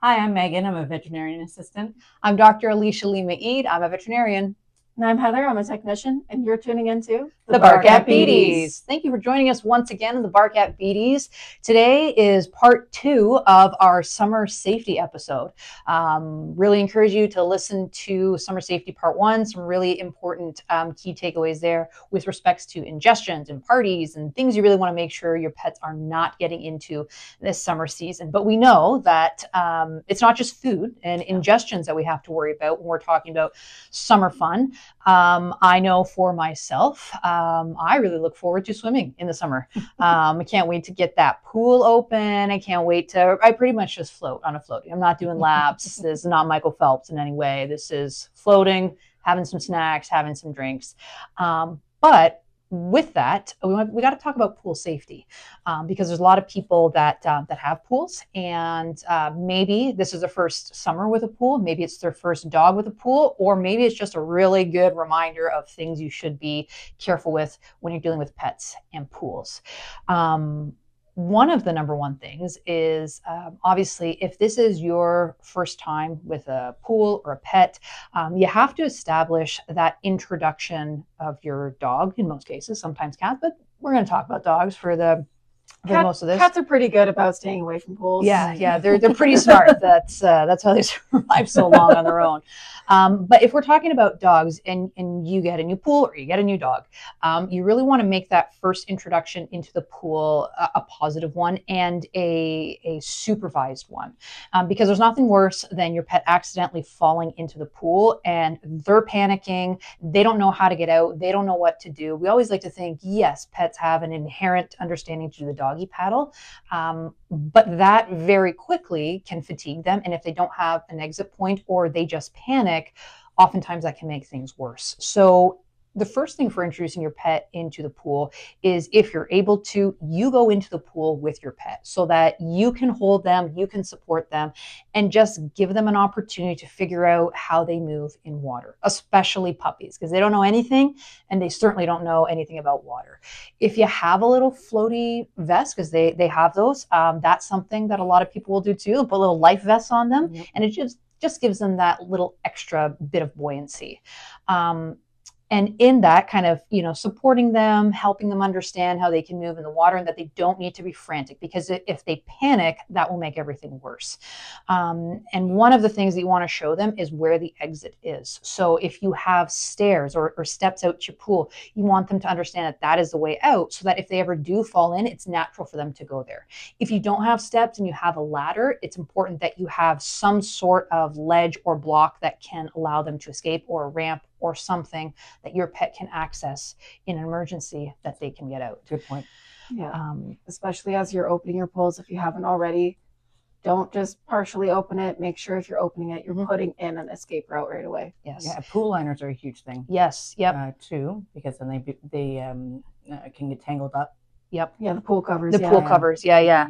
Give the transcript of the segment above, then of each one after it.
Hi, I'm Megan. I'm a veterinarian assistant. I'm Dr. Alicia Lima Eid. I'm a veterinarian. And I'm Heather. I'm a technician, and you're tuning into The Bark at Beaties. Thank you for joining us once again in the Bark at Beaties. Today is part 2 of our summer safety episode. Really encourage you to listen to summer safety part 1. Some really important key takeaways there with respects to ingestions and parties and things you really want to make sure your pets are not getting into this summer season. But we know that it's not just food and ingestions that we have to worry about when we're talking about summer fun. I know for myself, I really look forward to swimming in the summer. I can't wait to get that pool open. I pretty much just float on a floaty. I'm not doing laps. This is not Michael Phelps in any way. This is floating, having some snacks, having some drinks. But with that, we got to talk about pool safety because there's a lot of people that have pools, and maybe this is their first summer with a pool, maybe it's their first dog with a pool, or maybe it's just a really good reminder of things you should be careful with when you're dealing with pets and pools. One of the number one things is obviously if this is your first time with a pool or a pet, you have to establish that introduction of your dog in most cases, sometimes cats, but we're going to talk about dogs for most of this. Cats are pretty good about staying away from pools. Yeah, they're pretty smart. That's how they survive so long on their own. But if we're talking about dogs and you get a new pool or you get a new dog, you really want to make that first introduction into the pool a positive one and a supervised one, because there's nothing worse than your pet accidentally falling into the pool and they're panicking. They don't know how to get out. They don't know what to do. We always like to think, yes, pets have an inherent understanding to do the doggy paddle, but that very quickly can fatigue them. And if they don't have an exit point or they just panic, oftentimes that can make things worse. So the first thing for introducing your pet into the pool is, if you're able to, you go into the pool with your pet so that you can hold them, you can support them, and just give them an opportunity to figure out how they move in water, especially puppies, because they don't know anything and they certainly don't know anything about water. If you have a little floaty vest, because they have those, that's something that a lot of people will do too. They'll put little life vests on them, and it just gives them that little extra bit of buoyancy. And in that kind of, supporting them, helping them understand how they can move in the water and that they don't need to be frantic, because if they panic, that will make everything worse. And one of the things that you want to show them is where the exit is. So if you have stairs or steps out to your pool, you want them to understand that that is the way out, so that if they ever do fall in, it's natural for them to go there. If you don't have steps and you have a ladder, it's important that you have some sort of ledge or block that can allow them to escape, or a ramp or something that your pet can access in an emergency that they can get out. Good point. Yeah. Especially as you're opening your pools, if you haven't already, don't just partially open it. Make sure if you're opening it, you're putting in an escape route right away. Yes. Yeah, pool liners are a huge thing. Yes. Yep. Too, because then they can get tangled up. Yep. Yeah, the pool covers. The pool covers. Yeah.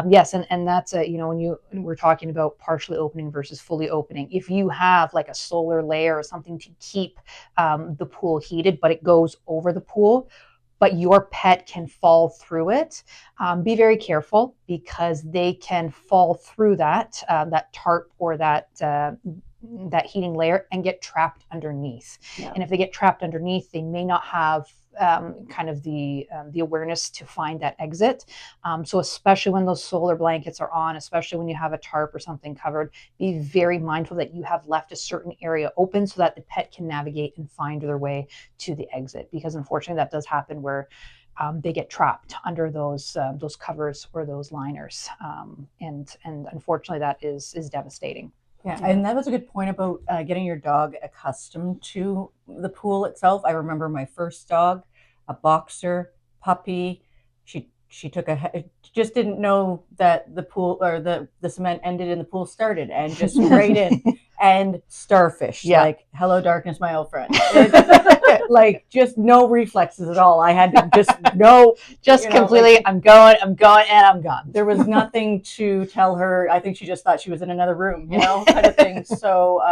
Yes, and that's when we're talking about partially opening versus fully opening. If you have like a solar layer or something to keep the pool heated, but it goes over the pool, but your pet can fall through it, be very careful, because they can fall through that tarp or that heating layer and get trapped underneath. Yeah. And if they get trapped underneath, they may not have kind of the awareness to find that exit. So especially when those solar blankets are on, especially when you have a tarp or something covered, be very mindful that you have left a certain area open so that the pet can navigate and find their way to the exit. Because unfortunately, that does happen where they get trapped under those covers or those liners, and unfortunately, that is devastating. Yeah, and that was a good point about getting your dog accustomed to the pool itself. I remember my first dog, a boxer puppy. She just didn't know that the pool or the cement ended and the pool started, and just right in and starfish. Yeah. Like, hello darkness, my old friend. Like, just no reflexes at all. I had to just completely, like, I'm going, and I'm gone. There was nothing to tell her. I think she just thought she was in another room, kind of thing. So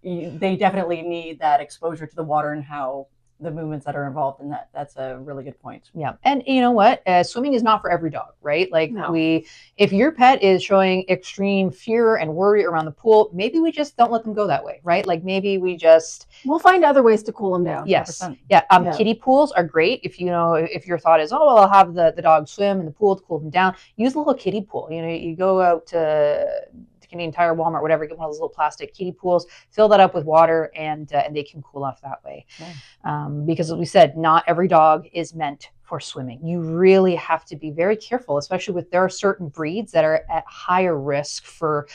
they definitely need that exposure to the water and how the movements that are involved in that. That's a really good point. Yeah. And you know what? Swimming is not for every dog, right? Like No. if your pet is showing extreme fear and worry around the pool, maybe we just don't let them go that way, right? Like maybe we just, We'll find other ways to cool them down. yes. 100%. Yeah. Yeah. Kiddie pools are great. If you know, if your thought is, oh, well, I'll have the dog swim in the pool to cool them down, use a little kiddie pool. You know, you go out to Canadian Tire, Walmart, whatever, get one of those little plastic kiddie pools, fill that up with water, and they can cool off that way. Yeah. Because as we said, not every dog is meant for swimming. You really have to be very careful, especially with there are certain breeds that are at higher risk for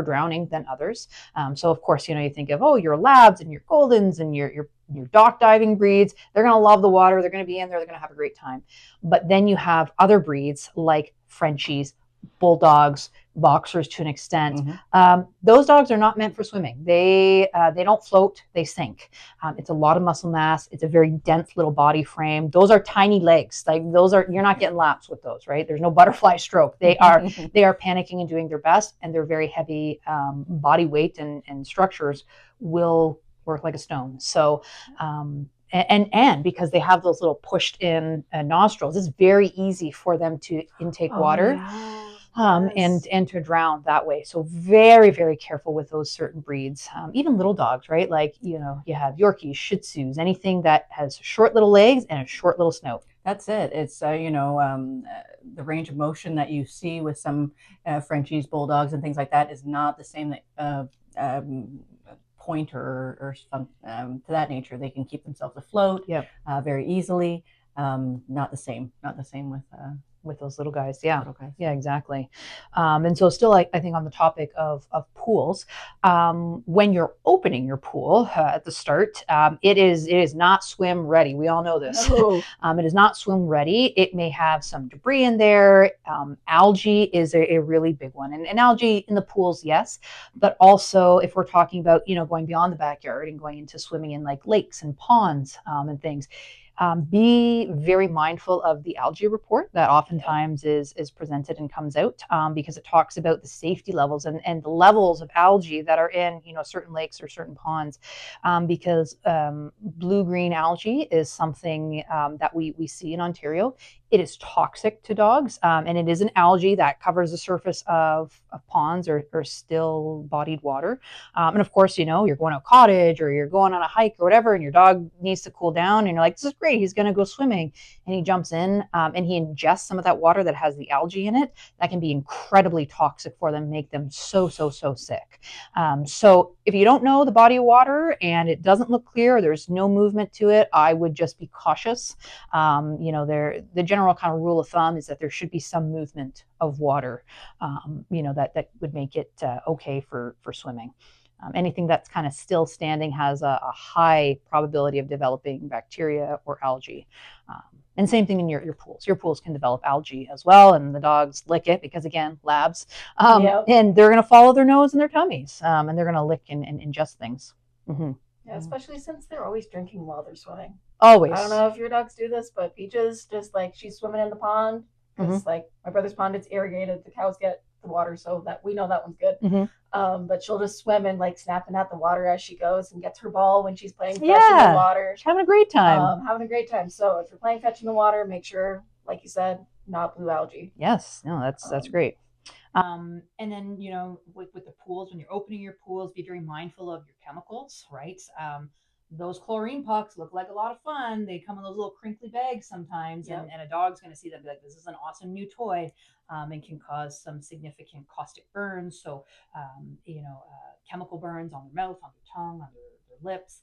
drowning than others. So of course, you know, you think of, oh, your labs and your goldens and your dock diving breeds, they're going to love the water, they're going to be in there, they're going to have a great time. But then you have other breeds like Frenchies, bulldogs, boxers to an extent. Those dogs are not meant for swimming. They don't float, they sink. It's a lot of muscle mass. It's a very dense little body frame. Those are tiny legs. Like those are, you're not getting laps with those, right? There's no butterfly stroke. They are panicking and doing their best, and they're very heavy body weight and structures will work like a stone. So and because they have those little pushed in nostrils, it's very easy for them to intake water. And to drown that way. So very, very careful with those certain breeds. Even little dogs, right? Like, you know, you have Yorkies, Shih Tzus, anything that has short little legs and a short little snout. That's it. It's the range of motion that you see with some Frenchies, bulldogs, and things like that is not the same that pointer or some to that nature. They can keep themselves afloat very easily. Not the same. Not the same with those little guys. Yeah. Little guys. Yeah, exactly. And so still, I think on the topic of pools, when you're opening your pool at the start, it is not swim ready. We all know this. No. It is not swim ready. It may have some debris in there. Algae is a really big one. And algae in the pools, yes. But also if we're talking about, you know, going beyond the backyard and going into swimming in like lakes and ponds and things, be very mindful of the algae report that oftentimes is presented and comes out because it talks about the safety levels and the levels of algae that are in, you know, certain lakes or certain ponds because blue-green algae is something that we see in Ontario. It is toxic to dogs, and it is an algae that covers the surface of ponds or still bodied water. And of course, you know, you're going to a cottage or you're going on a hike or whatever, and your dog needs to cool down, and you're like, this is great, he's going to go swimming. And he jumps in and he ingests some of that water that has the algae in it. That can be incredibly toxic for them, make them so sick. So if you don't know the body of water and it doesn't look clear, there's no movement to it, I would just be cautious. You know, the general kind of rule of thumb is that there should be some movement of water, you know, that would make it okay for swimming. Anything that's kind of still standing has a high probability of developing bacteria or algae. And same thing in your pools. Your pools can develop algae as well, and the dogs lick it because, again, labs. And they're going to follow their nose and their tummies, and they're going to lick and ingest things. Mm-hmm. Yeah, especially since they're always drinking while they're swimming. Always. I don't know if your dogs do this, but Peaches, just like she's swimming in the pond, because like my brother's pond, it's irrigated. The cows get the water, so that we know that one's good. But she'll just swim and like snapping at the water as she goes and gets her ball when she's playing fetch in the water. She's having a great time. Having a great time. So if you're playing fetch in the water, make sure, like you said, not blue algae. Yes, no, that's great. And then, you know, with the pools, when you're opening your pools, be very mindful of your chemicals, right? Those chlorine pucks look like a lot of fun. They come in those little crinkly bags sometimes, and a dog's going to see them and be like, this is an awesome new toy, and can cause some significant caustic burns. So, you know, chemical burns on their mouth, on their tongue, on their lips.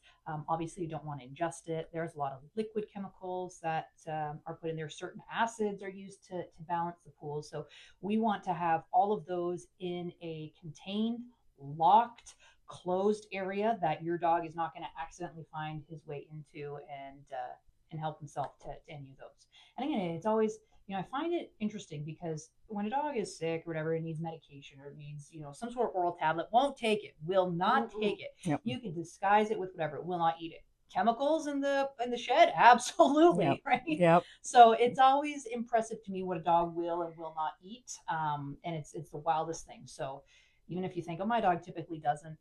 Obviously, you don't want to ingest it. There's a lot of liquid chemicals that are put in there. Certain acids are used to balance the pool. So we want to have all of those in a contained, locked, closed area that your dog is not going to accidentally find his way into and help himself to any of those. And again, it's always, you know, I find it interesting because when a dog is sick or whatever, it needs medication or it needs, you know, some sort of oral tablet, won't take it, will not take it. Yep. You can disguise it with whatever, it will not eat it. Chemicals in the shed, absolutely, right? Yep. So it's always impressive to me what a dog will and will not eat, and it's the wildest thing. So even if you think, oh, my dog typically doesn't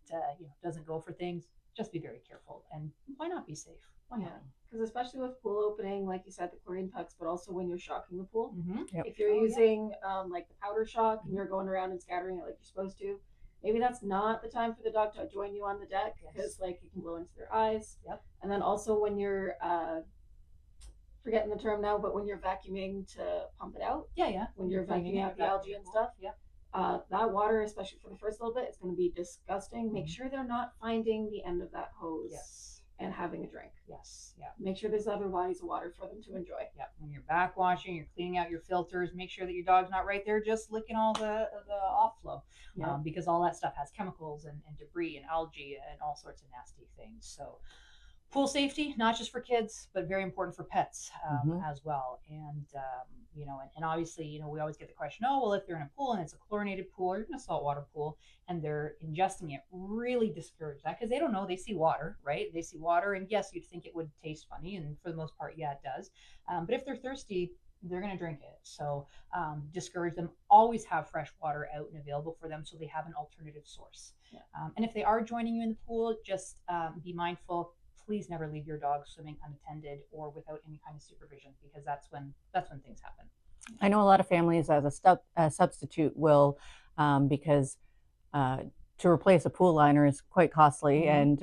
go for things, just be very careful, and why not be safe? Oh yeah, because especially with pool opening, like you said, the chlorine pucks, but also when you're shocking the pool. Yep. If you're Oh, yeah. using like the powder shock and you're going around and scattering it like you're supposed to, maybe that's not the time for the dog to join you on the deck because Yes. like it can blow into their eyes. Yep. And then also when you're forgetting the term now, but when you're vacuuming to pump it out, Yeah. when you're cleaning vacuuming it, out the algae and stuff, Yeah. that water, especially for the first little bit, it's going to be disgusting. Make sure they're not finding the end of that hose Yes. and having a drink. Yes. Yeah. Make sure there's other bodies of water for them to enjoy. Yeah. When you're back washing, you're cleaning out your filters. Make sure that your dog's not right there just licking all the off flow, Yeah. because all that stuff has chemicals and debris and algae and all sorts of nasty things. So pool safety, not just for kids, but very important for pets as well. And and obviously, we always get the question, oh, well, if they're in a pool and it's a chlorinated pool or even a saltwater pool and they're ingesting it, really discourage that because they don't know. They see water, right? They see water, and yes, you'd think it would taste funny, and for the most part, yeah, it does. But if they're thirsty, they're going to drink it. So discourage them. Always have fresh water out and available for them so they have an alternative source. Yeah. And if they are joining you in the pool, just be mindful. Please never leave your dog swimming unattended or without any kind of supervision because that's when things happen. I know a lot of families as a substitute will, because to replace a pool liner is quite costly, and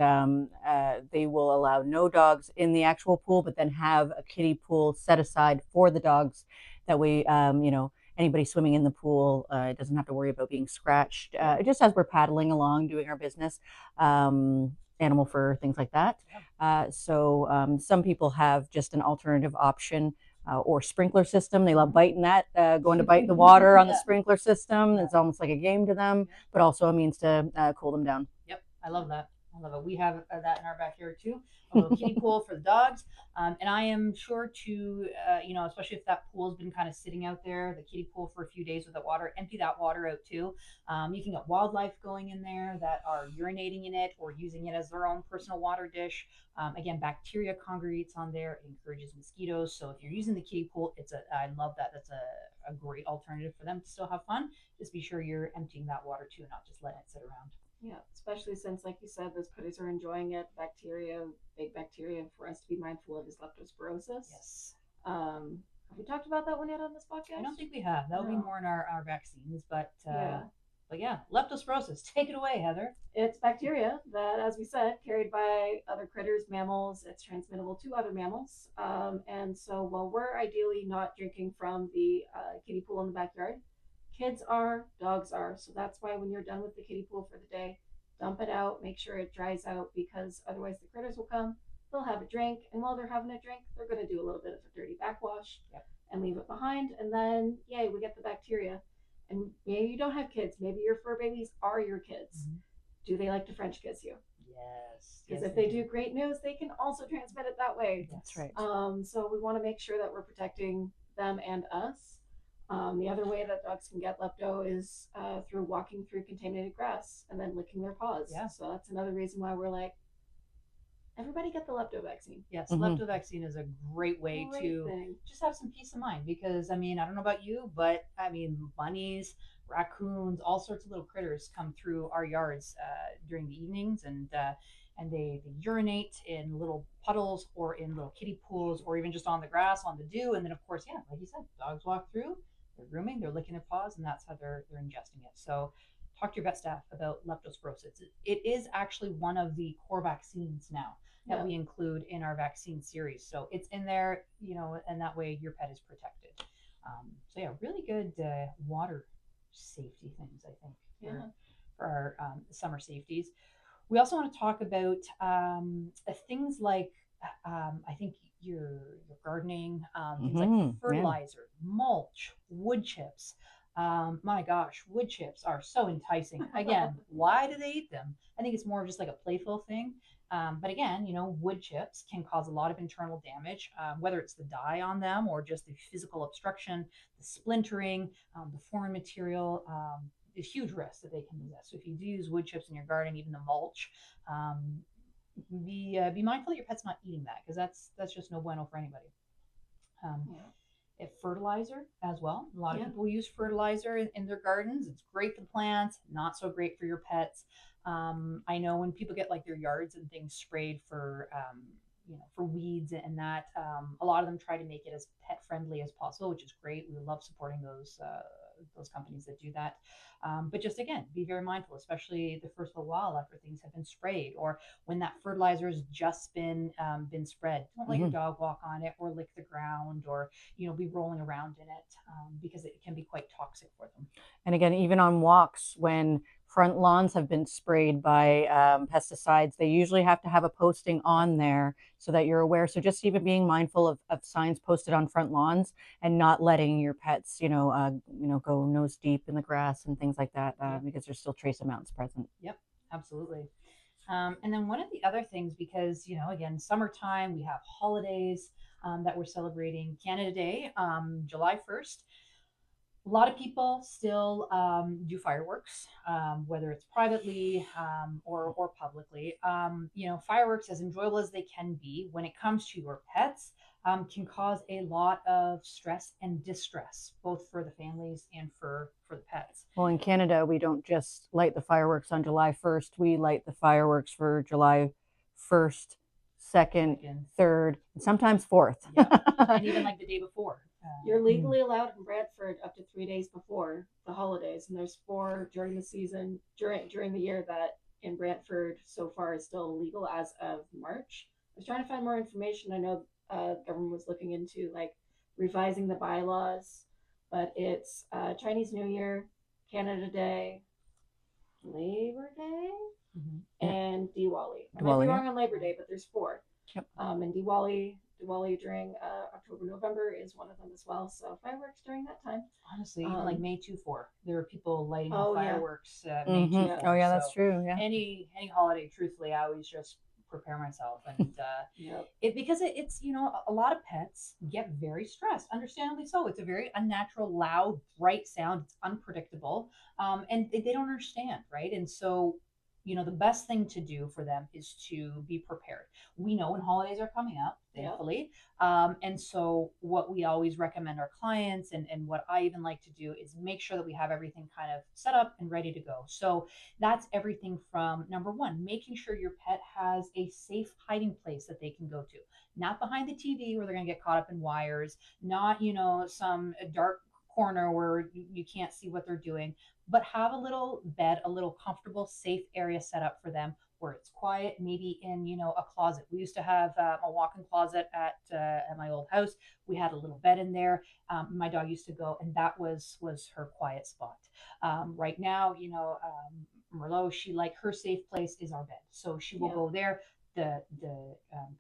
they will allow no dogs in the actual pool, but then have a kiddie pool set aside for the dogs. That way, anybody swimming in the pool doesn't have to worry about being scratched. Just as we're paddling along, doing our business. Animal fur, things like that. So some people have just an alternative option or sprinkler system. They love biting that, going to bite the water on the sprinkler system. It's almost like a game to them, but also a means to cool them down. Yep, I love that. I love it. We have that in our backyard too, a little kiddie pool for the dogs. And I am sure to, especially if that pool's been kind of sitting out there, the kiddie pool for a few days without water, empty that water out too. You can get wildlife going in there that are urinating in it or using it as their own personal water dish. Again, bacteria congregates on there. It encourages mosquitoes. So if you're using the kiddie pool, I love that. That's a great alternative for them to still have fun. Just be sure you're emptying that water too, not just letting it sit around. Yeah, especially since, like you said, those critters are enjoying it. Big bacteria for us to be mindful of is leptospirosis. Yes. Have we talked about that one yet on this podcast? I don't think we have. That'll be more in our vaccines, but yeah. But yeah, leptospirosis. Take it away, Heather. It's bacteria that, as we said, carried by other critters, mammals. It's transmittable to other mammals. And so while we're ideally not drinking from the kiddie pool in the backyard, kids are, dogs are. So that's why when you're done with the kiddie pool for the day, dump it out, make sure it dries out because otherwise the critters will come, they'll have a drink, and while they're having a drink, they're going to do a little bit of a dirty backwash and leave it behind. And then, yay, we get the bacteria. And maybe you don't have kids. Maybe your fur babies are your kids. Do they like to French kiss you? Yes. Because if they do, great news, they can also transmit it that way. That's right. So we want to make sure that we're protecting them and us. The other way that dogs can get lepto is through walking through contaminated grass and then licking their paws. Yeah. So that's another reason why we're like, everybody get the lepto vaccine. Yes, lepto vaccine is a great way to just have some peace of mind because, I don't know about you, but bunnies, raccoons, all sorts of little critters come through our yards during the evenings and they urinate in little puddles or in little kiddie pools or even just on the grass, on the dew. And then, of course, like you said, dogs walk through, they're grooming, they're licking their paws, and that's how they're ingesting it. So talk to your vet staff about leptospirosis. It is actually one of the core vaccines now that we include in our vaccine series. So it's in there, and that way your pet is protected. So yeah, really good water safety things, I think, for our summer safeties. We also want to talk about things like, I think your gardening, things like fertilizer, mulch, wood chips. My gosh, wood chips are so enticing. Again, why do they eat them? I think it's more of just like a playful thing. But again, wood chips can cause a lot of internal damage, whether it's the dye on them or just the physical obstruction, the splintering, the foreign material, the huge risks that they can possess. So if you do use wood chips in your garden, even the mulch, be mindful that your pet's not eating that because that's just no bueno for anybody. Fertilizer as well. A lot of people use fertilizer in their gardens. It's great for the plants, not so great for your pets. I know when people get like their yards and things sprayed for for weeds and that. A lot of them try to make it as pet friendly as possible, which is great. We love supporting those companies that do that. But just again, be very mindful, especially the first little while after things have been sprayed, or when that fertilizer has just been spread. Don't let your dog walk on it or lick the ground, or be rolling around in it, because it can be quite toxic for them. And again, even on walks, when front lawns have been sprayed by pesticides, they usually have to have a posting on there so that you're aware. So just even being mindful of signs posted on front lawns, and not letting your pets, go nose deep in the grass and things like that, because there's still trace amounts present. Yep, absolutely. And then one of the other things, because again, summertime, we have holidays that we're celebrating. Canada Day, July 1st. A lot of people still do fireworks, whether it's privately or publicly. Fireworks, as enjoyable as they can be, when it comes to your pets, can cause a lot of stress and distress, both for the families and for the pets. Well, in Canada, we don't just light the fireworks on July 1st. We light the fireworks for July 1st, 2nd, 3rd, and sometimes 4th. Yep. And even like the day before. You're legally allowed in Brantford up to 3 days before the holidays, and there's 4 during the season, during the year, that in Brantford so far is still illegal as of March. I was trying to find more information. I know government was looking into like revising the bylaws, but it's Chinese New Year, Canada Day, Labor Day, and Diwali. I might be wrong on Labor Day, but there's 4. Yep. And Diwali during October, November is one of them as well. So fireworks during that time. Honestly, even like May 24, there are people lighting Oh, yeah. fireworks. May 24. Oh yeah, that's So true. Yeah. Any holiday, truthfully, I always just prepare myself, and Yep. because it's a lot of pets get very stressed, understandably so. It's a very unnatural, loud, bright sound. It's unpredictable, and they don't understand, right? And so the best thing to do for them is to be prepared. We know when holidays are coming up, thankfully. And so what we always recommend our clients, and what I even like to do, is make sure that we have everything kind of set up and ready to go. So that's everything from, number one, making sure your pet has a safe hiding place that they can go to, not behind the TV where they're going to get caught up in wires, not, some dark corner where you can't see what they're doing, but have a little bed, a little comfortable, safe area set up for them where it's quiet, maybe in, a closet. We used to have a walk-in closet at my old house. We had a little bed in there. My dog used to go, and that was her quiet spot. Right now, Merlot, her safe place is our bed. So she will go there. The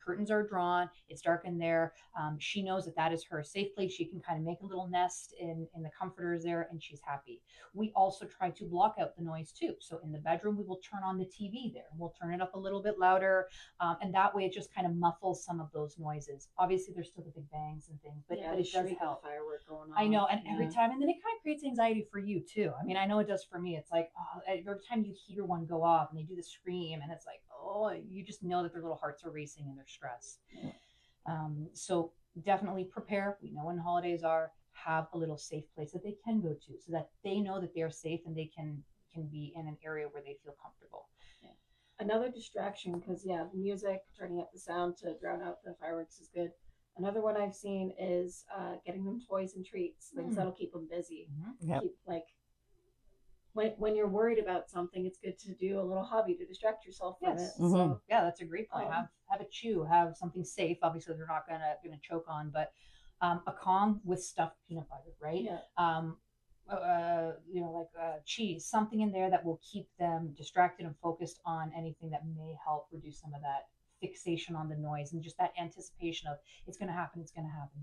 curtains are drawn. It's dark in there. She knows that is her safe place. She can kind of make a little nest in the comforters there, and she's happy. We also try to block out the noise too. So in the bedroom, we will turn on the TV there. We'll turn it up a little bit louder, and that way it just kind of muffles some of those noises. Obviously, there's still the big bangs and things, but it does help. Firework going on. I know, and every time, and then it kind of creates anxiety for you too. I mean, I know it does for me. It's like, every time you hear one go off and they do the scream, and it's like, you just know that their little hearts are racing and they're stressed. So definitely prepare. We know when holidays are. Have a little safe place that they can go to, so that they know that they're safe and they can be in an area where they feel comfortable. Another distraction, because music, turning up the sound to drown out the fireworks is good. Another one I've seen is getting them toys and treats, things that'll keep them busy. Yep. Keep, like, when you're worried about something, it's good to do a little hobby to distract yourself from it. So yeah, that's a great point. Have a chew, have something safe. Obviously, they're not gonna choke on, but a Kong with stuffed peanut butter, right? Cheese, something in there that will keep them distracted and focused on anything that may help reduce some of that fixation on the noise, and just that anticipation of it's going to happen,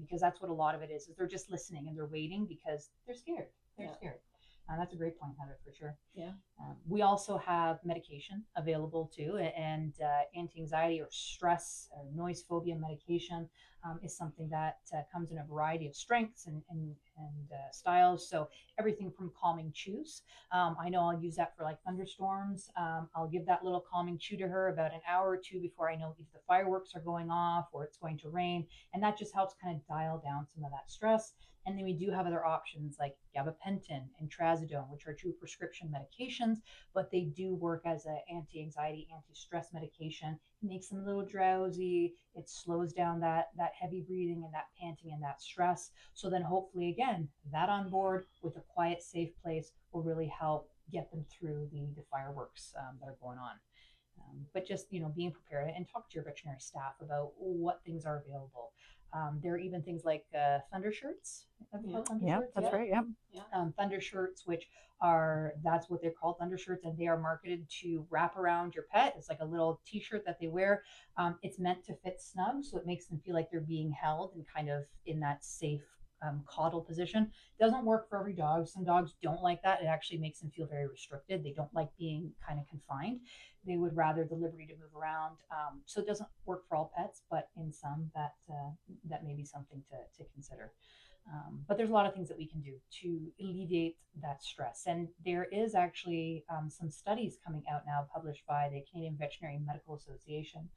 because that's what a lot of it is they're just listening and they're waiting because they're scared. Scared. That's a great point, Heather, for sure. Yeah. We also have medication available too, and anti-anxiety or stress or noise phobia medication is something that comes in a variety of strengths and styles. So everything from calming chews. I know I'll use that for like thunderstorms. I'll give that little calming chew to her about an hour or two before I know if the fireworks are going off or it's going to rain, and that just helps kind of dial down some of that stress. And then we do have other options like gabapentin and trazodone, which are 2 prescription medications, but they do work as an anti-anxiety, anti-stress medication makes them a little drowsy. It slows down that heavy breathing and that panting and that stress. So then hopefully again, that on board with a quiet, safe place will really help get them through the fireworks that are going on. But just being prepared and talk to your veterinary staff about what things are available. There are even things like thunder shirts. Thunder Yeah, shirts? that's Yeah. right. Yeah. Thunder shirts, which are that's what they're called, thunder shirts, and they are marketed to wrap around your pet. It's like a little T-shirt that they wear. It's meant to fit snug, so it makes them feel like they're being held and kind of in that safe coddle position. Doesn't work for every dog. Some dogs don't like that. It actually makes them feel very restricted. They don't like being kind of confined. They would rather the liberty to move around. So it doesn't work for all pets, but in some that may be something to consider. But there's a lot of things that we can do to alleviate that stress. And there is actually some studies coming out now published by the Canadian Veterinary Medical Association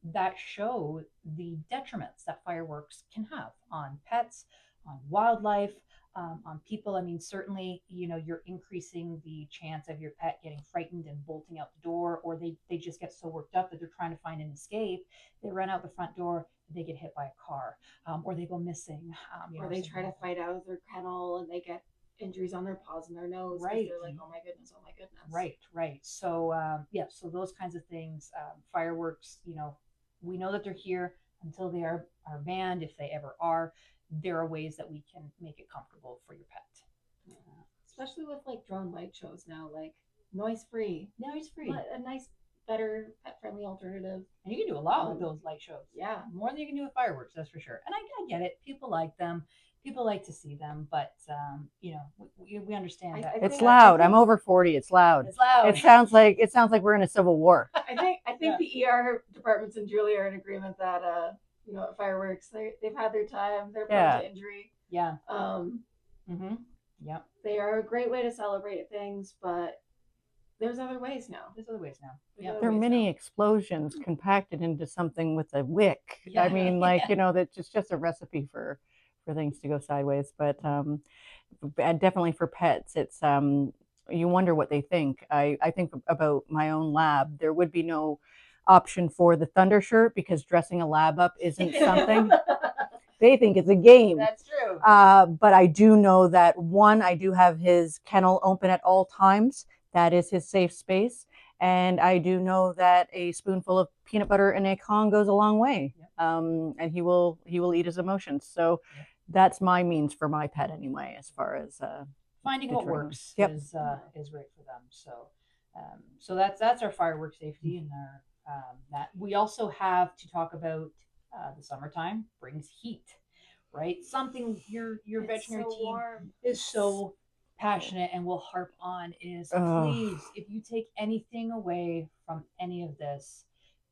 that show the detriments that fireworks can have on pets, on wildlife, on people. I mean, certainly, you're increasing the chance of your pet getting frightened and bolting out the door, or they just get so worked up that they're trying to find an escape. They run out the front door, they get hit by a car, or they go missing. Or they try to fight out of their kennel and they get injuries on their paws and their nose. Right. They're like, oh my goodness, oh my goodness. Right. So so those kinds of things, fireworks. We know that they're here until they are banned. If they ever are, there are ways that we can make it comfortable for your pet. Especially with like drone light shows now, like noise free. Noise free. A nice, better pet friendly alternative. And you can do a lot with those light shows. Yeah. More than you can do with fireworks, that's for sure. And I get it. People like them. People like to see them, but we understand that It's loud. I'm over 40. It's loud. It's loud. It sounds like we're in a civil war. I think the ER departments and Julie are in agreement that fireworks they've had their time. They're prone to injury. Yeah. Yep. They are a great way to celebrate things, but there's other ways now. They're mini explosions compacted into something with a wick. Yeah. I mean, that's just a recipe for things to go sideways. But definitely for pets, it's you wonder what they think. I think about my own lab. There would be no option for the thunder shirt because dressing a lab up isn't something. They think it's a game. That's true. But I do know that I do have his kennel open at all times. That is his safe space. And I do know that a spoonful of peanut butter in a Kong goes a long way. Yep. And he will eat his emotions. So that's my means for my pet anyway, as far as finding what works Yep. is great for them. So that's our firework safety and our that we also have to talk about. The summertime brings heat, right? Something your veterinary team warm. is so passionate and will harp on is please, if you take anything away from any of this,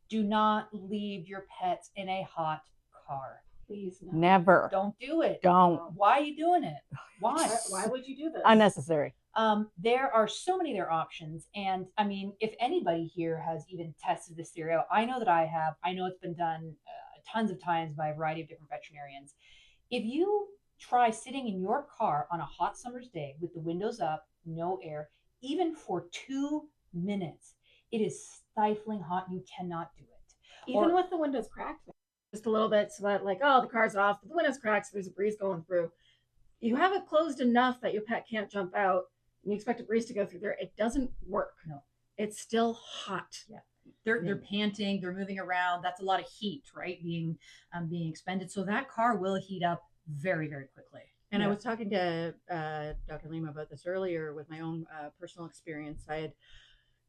do not leave your pets in a hot car. Please, no. Never. Don't do it. Don't. Why are you doing it? Why would you do this? Unnecessary. There are so many other options. And I mean, if anybody here has even tested this theory out, I know that I have. I know it's been done tons of times by a variety of different veterinarians. If you try sitting in your car on a hot summer's day with the windows up, no air, even for 2 minutes, it is stifling hot. You cannot do it. Even with the windows cracked just a little bit, so that the car's off, but the window's cracked, so there's a breeze going through. You have it closed enough that your pet can't jump out, and you expect a breeze to go through there. It doesn't work. No. It's still hot. Yeah. They're panting, they're moving around. That's a lot of heat, right? Being expended. So that car will heat up very, very quickly. And I was talking to Dr. Lima about this earlier with my own personal experience. I had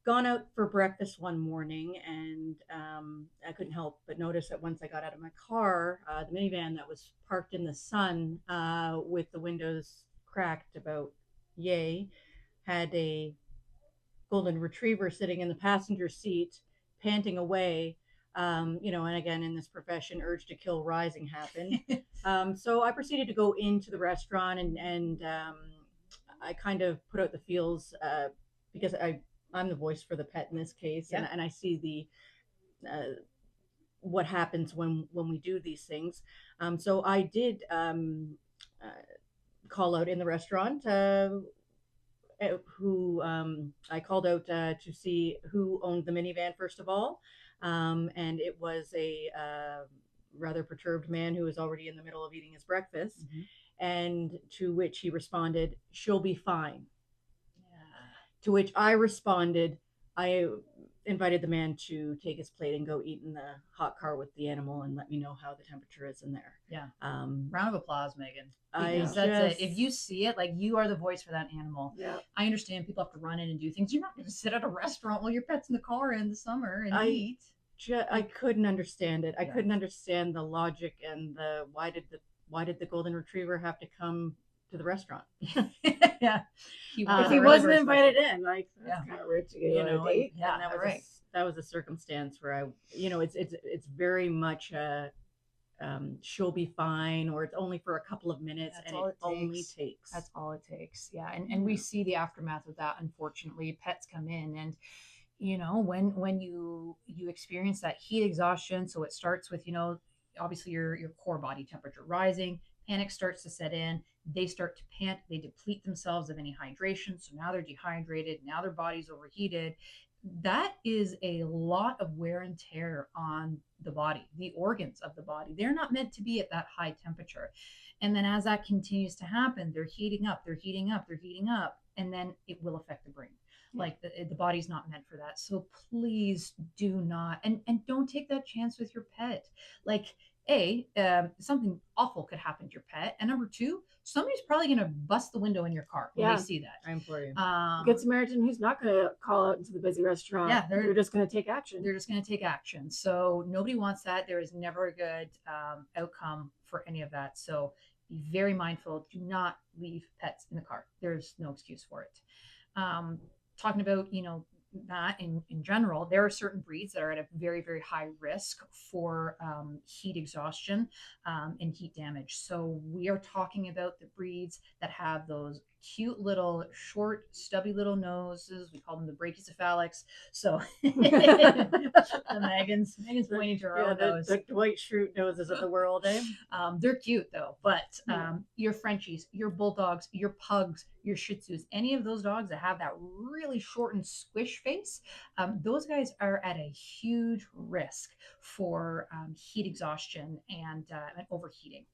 gone out for breakfast one morning, and I couldn't help but notice that once I got out of my car, the minivan that was parked in the sun with the windows cracked about yay had a golden retriever sitting in the passenger seat, panting away. And again, in this profession, urge to kill rising happened. So I proceeded to go into the restaurant and I kind of put out the feels because I'm the voice for the pet in this case. Yeah. And I see what happens when we do these things. So I did call out in the restaurant who I called out to see who owned the minivan first of all. And it was a rather perturbed man who was already in the middle of eating his breakfast, and to which he responded, "She'll be fine." Yeah. To which I responded, I invited the man to take his plate and go eat in the hot car with the animal and let me know how the temperature is in there. Yeah. Um, Round of applause, Megan. I Because that's it. just, If you see it, like you are the voice for that animal. Yeah. I understand people have to run in and do things. You're not going to sit at a restaurant while your pet's in the car in the summer and eat. I couldn't understand it. I Yeah. couldn't understand the logic and the why did the golden retriever have to come to the restaurant? Yeah. If he wasn't invited in, like that's kind of rude to get on a date. And that was right. that was a circumstance where I, it's very much a she'll be fine, or it's only for a couple of minutes. That's and all it it only takes. takes. That's all it takes. Yeah. And we see the aftermath of that. Unfortunately, pets come in and when you experience that heat exhaustion, so it starts with obviously your core body temperature rising, panic starts to set in, they start to pant, they deplete themselves of any hydration, so now they're dehydrated, now their body's overheated. That is a lot of wear and tear on the body, the organs of the body. They're not meant to be at that high temperature. And then as that continues to happen, they're heating up, they're heating up, they're heating up, and then it will affect the brain. Like the body's not meant for that. So please do not, and don't take that chance with your pet. Like something awful could happen to your pet, and number two, somebody's probably going to bust the window in your car when they see that. I implore you. Good Samaritan who's not going to call out into the busy restaurant. Yeah, they're just going to take action. They're just going to take action. So nobody wants that. There is never a good outcome for any of that. So be very mindful. Do not leave pets in the car. There's no excuse for it. Talking about that in general, there are certain breeds that are at a very, very high risk for heat exhaustion and heat damage. So we are talking about the breeds that have those cute little short stubby little noses. We call them the brachycephalics. So Megan's pointing to her own nose. The Dwight Schrute noses of the world, eh? They're cute though, but your Frenchies, your bulldogs, your pugs, your Shih Tzus, any of those dogs that have that really short and squish face, those guys are at a huge risk for heat exhaustion and overheating.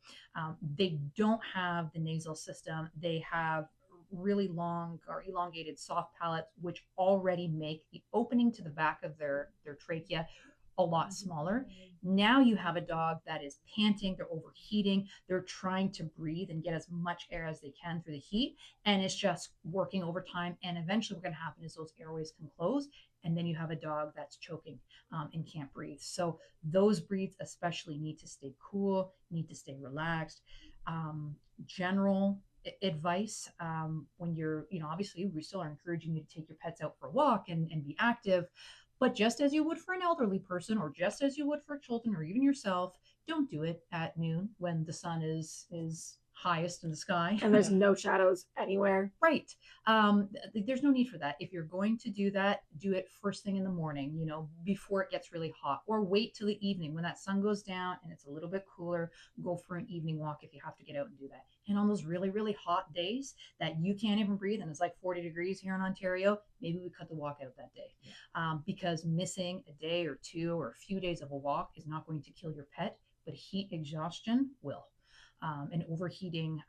They don't have the nasal system. They have really long or elongated soft palates, which already make the opening to the back of their trachea a lot smaller. Now you have a dog that is panting, they're overheating, they're trying to breathe and get as much air as they can through the heat, and it's just working overtime. And eventually what's going to happen is those airways can close, and then you have a dog that's choking and can't breathe. So those breeds especially need to stay cool, need to stay relaxed. General advice when you're, obviously we still are encouraging you to take your pets out for a walk and be active. But just as you would for an elderly person, or just as you would for children, or even yourself, don't do it at noon when the sun is highest in the sky and there's no shadows anywhere. Right. There's no need for that. If you're going to do that, do it first thing in the morning, before it gets really hot, or wait till the evening when that sun goes down and it's a little bit cooler. Go for an evening walk if you have to get out and do that. And on those really, really hot days that you can't even breathe, and it's like 40 degrees here in Ontario, maybe we cut the walk out that day. Because missing a day or two or a few days of a walk is not going to kill your pet, but heat exhaustion will. And overheating,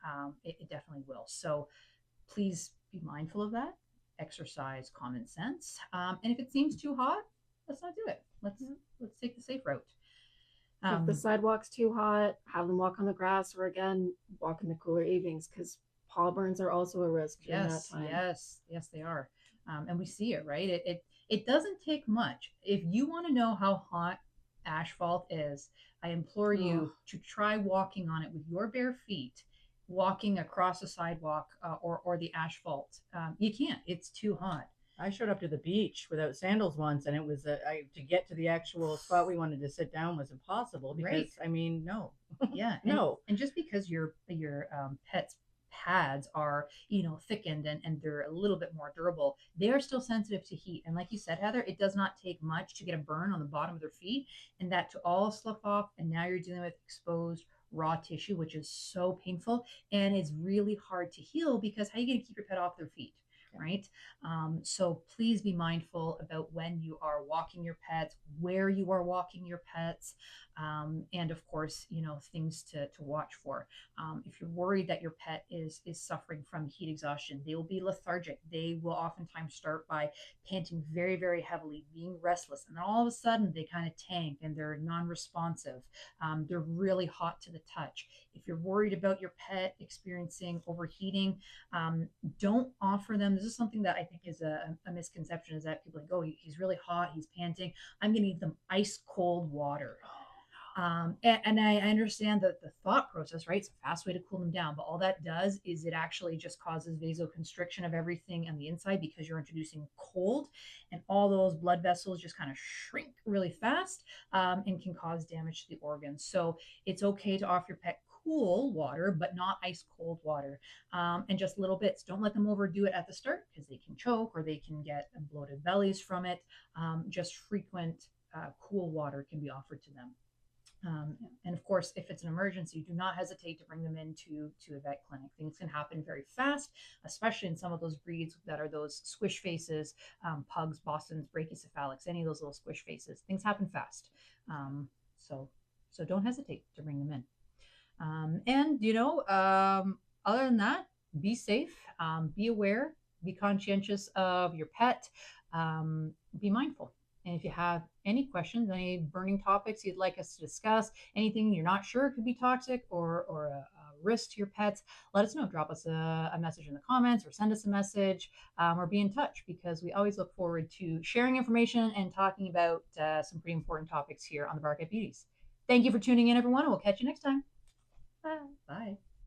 it definitely will. So please be mindful of that. Exercise common sense. And if it seems too hot, let's not do it. Let's take the safe route. If the sidewalk's too hot, have them walk on the grass, or again, walk in the cooler evenings, because paw burns are also a risk during that time. Yes, they are. And we see it, right? It doesn't take much. If you want to know how hot asphalt is, I implore you to try walking on it with your bare feet, walking across a sidewalk or the asphalt. You can't. It's too hot. I showed up to the beach without sandals once, and it was to get to the actual spot we wanted to sit down was impossible because no. Yeah, no. And just because your pet's pads are thickened and they're a little bit more durable, they are still sensitive to heat. And like you said, Heather, it does not take much to get a burn on the bottom of their feet, and that to all slough off, and now you're dealing with exposed raw tissue, which is so painful and it's really hard to heal, because how are you going to keep your pet off their feet, right? So please be mindful about when you are walking your pets, where you are walking your pets, and of course, things to watch for. If you're worried that your pet is suffering from heat exhaustion, they will be lethargic. They will oftentimes start by panting very, very heavily, being restless, and then all of a sudden they kind of tank and they're non-responsive. They're really hot to the touch. If you're worried about your pet experiencing overheating, don't offer them. This is something that I think is a misconception, is that people think, oh, he's really hot, he's panting, I'm going to give them ice cold water. And I understand that the thought process, right? It's a fast way to cool them down, but all that does is it actually just causes vasoconstriction of everything on the inside, because you're introducing cold, and all those blood vessels just kind of shrink really fast, and can cause damage to the organs. So it's okay to offer your pet cool water, but not ice cold water, and just little bits. Don't let them overdo it at the start, because they can choke or they can get bloated bellies from it. Just frequent cool water can be offered to them. And of course, if it's an emergency, do not hesitate to bring them into a vet clinic. Things can happen very fast, especially in some of those breeds that are those squish faces, pugs, Boston's, brachycephalics, any of those little squish faces. Things happen fast. So don't hesitate to bring them in. Other than that, be safe, be aware, be conscientious of your pet, be mindful. And if you have any questions, any burning topics you'd like us to discuss, anything you're not sure could be toxic or a risk to your pets, let us know. Drop us a message in the comments, or send us a message, or be in touch, because we always look forward to sharing information and talking about some pretty important topics here on the Bark at Beauties. Thank you for tuning in, everyone, and we'll catch you next time. Bye. Bye.